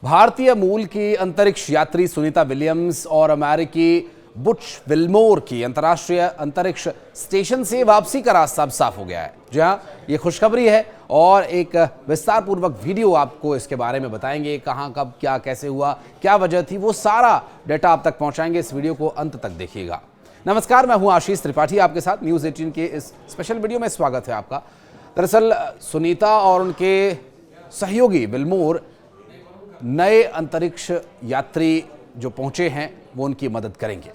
भारतीय मूल की अंतरिक्ष यात्री सुनीता विलियम्स और अमेरिकी बुच विल्मोर की अंतर्राष्ट्रीय अंतरिक्ष स्टेशन से वापसी का रास्ता अब साफ हो गया है। जी हां, ये खुशखबरी है और एक विस्तार पूर्वक वीडियो आपको इसके बारे में बताएंगे। कहां, कब, क्या, कैसे हुआ, क्या वजह थी, वो सारा डेटा आप तक पहुंचाएंगे। इस वीडियो को अंत तक देखिएगा। नमस्कार, मैं हूं आशीष त्रिपाठी, आपके साथ न्यूज़ 18 के इस स्पेशल वीडियो में स्वागत है आपका। दरअसल सुनीता और उनके सहयोगी विल्मोर नए अंतरिक्ष यात्री जो पहुंचे हैं वो उनकी मदद करेंगे।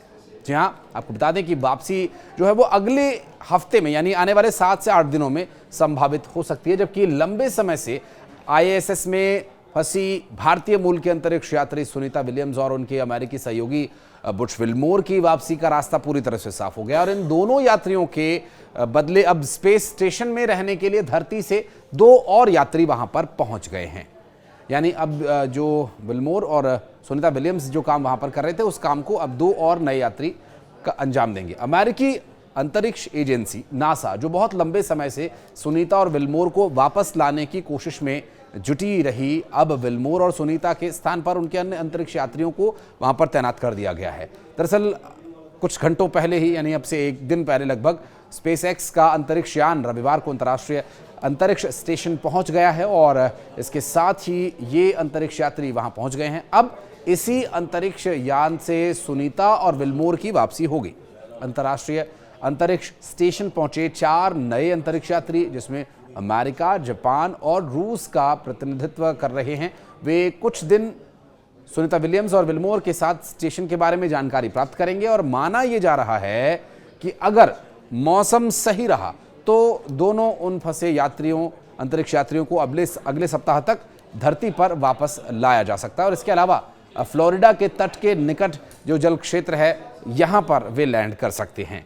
जी हां, आपको बता दें कि वापसी जो है वो अगले हफ्ते में यानी आने वाले 7 से 8 दिनों में संभावित हो सकती है, जबकि लंबे समय से आईएसएस में फंसी भारतीय मूल की अंतरिक्ष यात्री सुनीता विलियम्स और उनके अमेरिकी सहयोगी बुच विल्मोर की वापसी का रास्ता पूरी तरह से साफ हो गया और इन दोनों यात्रियों के बदले अब स्पेस स्टेशन में रहने के लिए धरती से 2 और यात्री वहां पर पहुंच गए हैं। यानी अब जो विल्मोर और सुनीता विलियम्स जो काम वहां पर कर रहे थे उस काम को अब 2 और नए यात्री का अंजाम देंगे। अमेरिकी अंतरिक्ष एजेंसी नासा जो बहुत लंबे समय से सुनीता और विल्मोर को वापस लाने की कोशिश में जुटी रही, अब विल्मोर और सुनीता के स्थान पर उनके अन्य अंतरिक्ष यात्रियों को वहां पर तैनात कर दिया गया है। दरअसल कुछ घंटों पहले ही यानी अब से 1 दिन पहले लगभग स्पेसएक्स का अंतरिक्ष यान रविवार को अंतर्राष्ट्रीय अंतरिक्ष स्टेशन पहुंच गया है और इसके साथ ही ये अंतरिक्ष यात्री वहां पहुंच गए हैं। अब इसी अंतरिक्ष यान से सुनीता और विल्मोर की वापसी होगी। अंतर्राष्ट्रीय अंतरिक्ष स्टेशन पहुंचे 4 नए अंतरिक्ष यात्री, जिसमें अमेरिका, जापान और रूस का प्रतिनिधित्व कर रहे हैं। वे कुछ दिन सुनीता विलियम्स और विल्मोर के साथ स्टेशन के बारे में जानकारी प्राप्त करेंगे और माना यह जा रहा है कि अगर मौसम सही रहा तो दोनों उन फंसे यात्रियों अंतरिक्ष यात्रियों को अगले सप्ताह तक धरती पर वापस लाया जा सकता है और इसके अलावा फ्लोरिडा के तट के निकट जो जल क्षेत्र है यहां पर वे लैंड कर सकते हैं।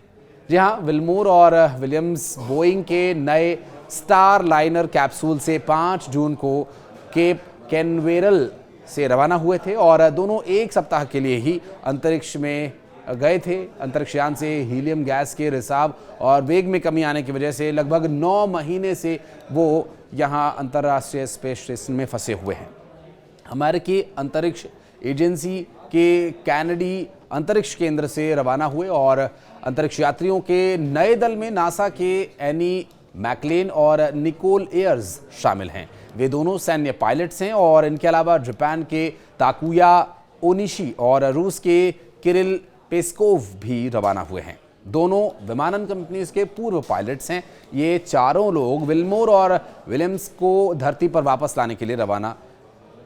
जी हां, विल्मोर और विलियम्स बोइंग के नए स्टार लाइनर कैप्सूल से 5 जून को केप कैनवेरल से रवाना हुए थे और दोनों 1 सप्ताह के लिए ही अंतरिक्ष में गए थे। अंतरिक्ष यान से हीलियम गैस के रिसाव और वेग में कमी आने की वजह से लगभग 9 महीने से वो यहां अंतर्राष्ट्रीय स्पेस स्टेशन में फंसे हुए हैं। अमेरिकी अंतरिक्ष एजेंसी के कैनेडी अंतरिक्ष केंद्र से रवाना हुए और अंतरिक्ष यात्रियों के नए दल में नासा के एनी मैकलेन और निकोल एयर्स शामिल हैं। वे दोनों सैन्य पायलट्स हैं और इनके अलावा जापान के ताकुया ओनिशी और रूस के किरिल पेस्कोव भी रवाना हुए हैं। दोनों विमानन कंपनीज के पूर्व पायलट्स हैं। ये चारों लोग विल्मोर और विलियम्स को धरती पर वापस लाने के लिए रवाना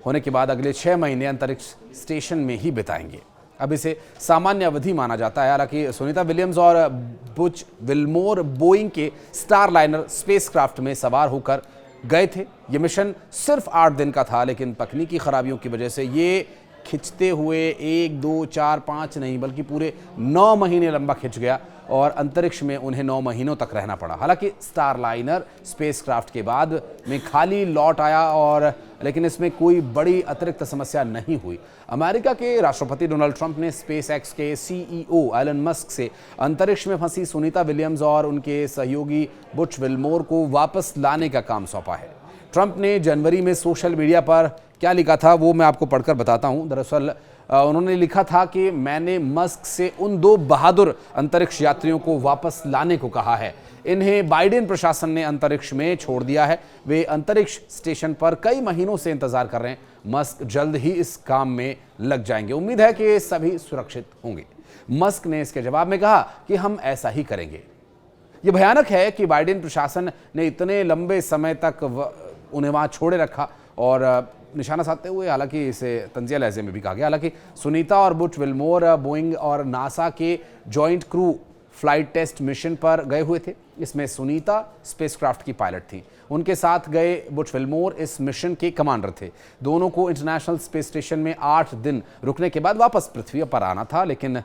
होने के बाद अगले 6 महीने अंतरिक्ष स्टेशन में ही बिताएंगे। अब इसे सामान्य अवधि माना जाता है। हालांकि सुनीता विलियम्स और बुच विल्मोर बोइंग के स्टार लाइनर स्पेसक्राफ्ट में सवार होकर गए थे। ये मिशन सिर्फ 8 दिन का था, लेकिन तकनीकी खराबियों की वजह से ये खिंचते हुए 1, 2, 4, 5 नहीं बल्कि पूरे 9 महीने लंबा खिंच गया और अंतरिक्ष में उन्हें 9 महीनों तक रहना पड़ा। हालांकि स्टार लाइनर स्पेसक्राफ्ट के बाद में खाली लौट आया और लेकिन इसमें कोई बड़ी अतिरिक्त समस्या नहीं हुई। अमेरिका के राष्ट्रपति डोनाल्ड ट्रंप ने स्पेसएक्स के सीईओ एलन मस्क से अंतरिक्ष में फंसी सुनीता विलियम्स और उनके सहयोगी बुच विल्मोर को वापस लाने का काम सौंपा है। ट्रंप ने जनवरी में सोशल मीडिया पर क्या लिखा था वो मैं आपको पढ़कर बताता हूं। दरअसल उन्होंने लिखा था कि मैंने मस्क से उन 2 बहादुर अंतरिक्ष यात्रियों को वापस लाने को कहा है। इन्हें बाइडेन प्रशासन ने अंतरिक्ष में छोड़ दिया है। वे अंतरिक्ष स्टेशन पर कई महीनों से इंतजार कर रहे हैं। मस्क जल्द ही इस काम में लग जाएंगे। उम्मीद है कि सभी सुरक्षित होंगे। मस्क ने इसके जवाब में कहा कि हम ऐसा ही करेंगे। यह भयानक है कि बाइडेन प्रशासन ने इतने लंबे समय तक उन्हें वहां छोड़े रखा और निशाना साधते हुए, हालांकि इसे तंजिया लहजे में भी कहा गया। हालांकि सुनीता और बुच विल्मोर बोइंग और नासा के joint crew flight test mission पर गए हुए थे। इसमें सुनीता स्पेसक्राफ्ट की पायलट थी। उनके साथ गए बुच विल्मोर इस मिशन के कमांडर थे। दोनों को इंटरनेशनल स्पेस स्टेशन में 8 दिन रुकने के बाद वापस पृथ्वी पर आना था, लेकिन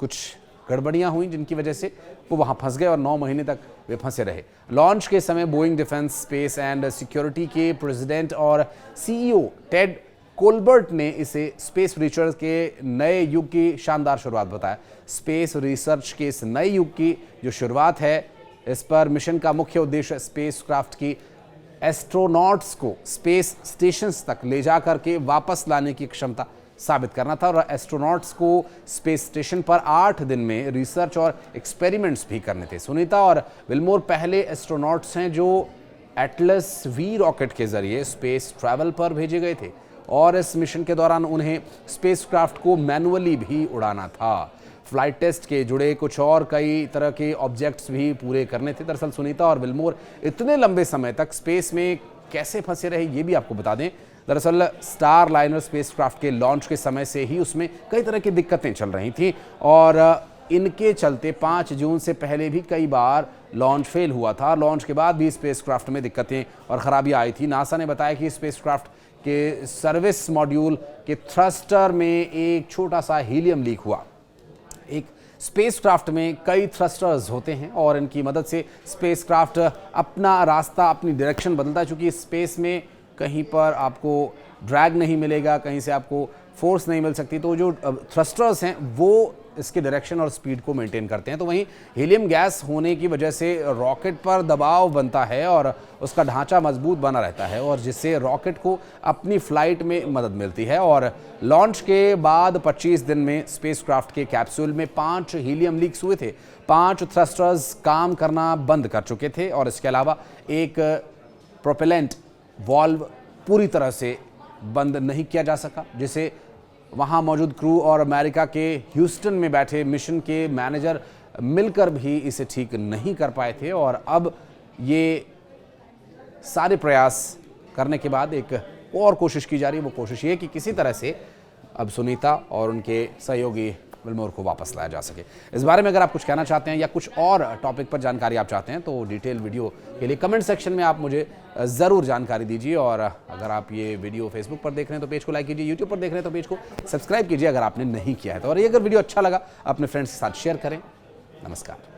कुछ गड़बड़ियां हुई जिनकी वजह से वो वहां फंस गए और 9 महीने तक वे फंसे रहे। लॉन्च के समय Boeing defence space and security के प्रेसिडेंट और सीईओ टेड कोलबर्ट ने इसे स्पेस रिसर्च के नए युग की शानदार शुरुआत बताया। स्पेस रिसर्च के इस नए युग की जो शुरुआत है, इस पर मिशन का मुख्य उद्देश्य स्पेसक्राफ्ट की एस्ट्रोनॉट्स को स्पेस स्टेशंस तक ले जाकर के वापस लाने की क्षमता साबित करना था और एस्ट्रोनॉट्स को स्पेस स्टेशन पर 8 दिन में रिसर्च और एक्सपेरिमेंट्स भी करने थे। सुनीता और विल्मोर पहले एस्ट्रोनॉट्स हैं जो एटलस वी रॉकेट के जरिए स्पेस ट्रैवल पर भेजे गए थे और इस मिशन के दौरान उन्हें स्पेसक्राफ्ट को मैनुअली भी उड़ाना था। फ्लाइट टेस्ट के जुड़े कुछ और कई तरह के ऑब्जेक्ट्स भी पूरे करने थे। दरअसल सुनीता और विल्मोर इतने लंबे समय तक स्पेस में कैसे फंसे रहे ये भी आपको बता दें। दरअसल स्टार लाइनर स्पेसक्राफ्ट के लॉन्च के समय से ही उसमें कई तरह की दिक्कतें चल रही थी और इनके चलते 5 जून से पहले भी कई बार लॉन्च फेल हुआ था। लॉन्च के बाद भी स्पेसक्राफ्ट में दिक्कतें और खराबियां आई थी। नासा ने बताया कि स्पेसक्राफ्ट के सर्विस मॉड्यूल के थ्रस्टर में एक छोटा सा हीलियम लीक हुआ। एक स्पेसक्राफ्ट में कई थ्रस्टर्स होते हैं और इनकी मदद से स्पेसक्राफ्ट अपना रास्ता, अपनी डायरेक्शन बदलता है। चूंकि स्पेस में कहीं पर आपको ड्रैग नहीं मिलेगा, कहीं से आपको फोर्स नहीं मिल सकती, तो जो थ्रस्टर्स हैं वो इसके डायरेक्शन और स्पीड को मेंटेन करते हैं। तो वहीं हीलियम गैस होने की वजह से रॉकेट पर दबाव बनता है और उसका ढांचा मजबूत बना रहता है और जिससे रॉकेट को अपनी फ्लाइट में मदद मिलती है। और लॉन्च के बाद 25 दिन में स्पेसक्राफ्ट के कैप्सूल में 5 हीलियम लीक्स हुए थे। 5 थ्रस्टर्स काम करना बंद कर चुके थे और इसके अलावा एक प्रोपेलेंट वाल्व पूरी तरह से बंद नहीं किया जा सका, जिसे वहाँ मौजूद क्रू और अमेरिका के ह्यूस्टन में बैठे मिशन के मैनेजर मिलकर भी इसे ठीक नहीं कर पाए थे। और अब ये सारे प्रयास करने के बाद एक और कोशिश की जा रही है। वो कोशिश ये कि किसी तरह से अब सुनीता और उनके सहयोगी विल्मोर को वापस लाया जा सके। इस बारे में अगर आप कुछ कहना चाहते हैं या कुछ और टॉपिक पर जानकारी आप चाहते हैं तो डिटेल वीडियो के लिए कमेंट सेक्शन में आप मुझे ज़रूर जानकारी दीजिए। और अगर आप ये वीडियो फेसबुक पर देख रहे हैं तो पेज को लाइक कीजिए, यूट्यूब पर देख रहे हैं तो पेज को सब्सक्राइब कीजिए अगर आपने नहीं किया है तो। और ये अगर वीडियो अच्छा लगा अपने फ्रेंड्स के साथ शेयर करें। नमस्कार।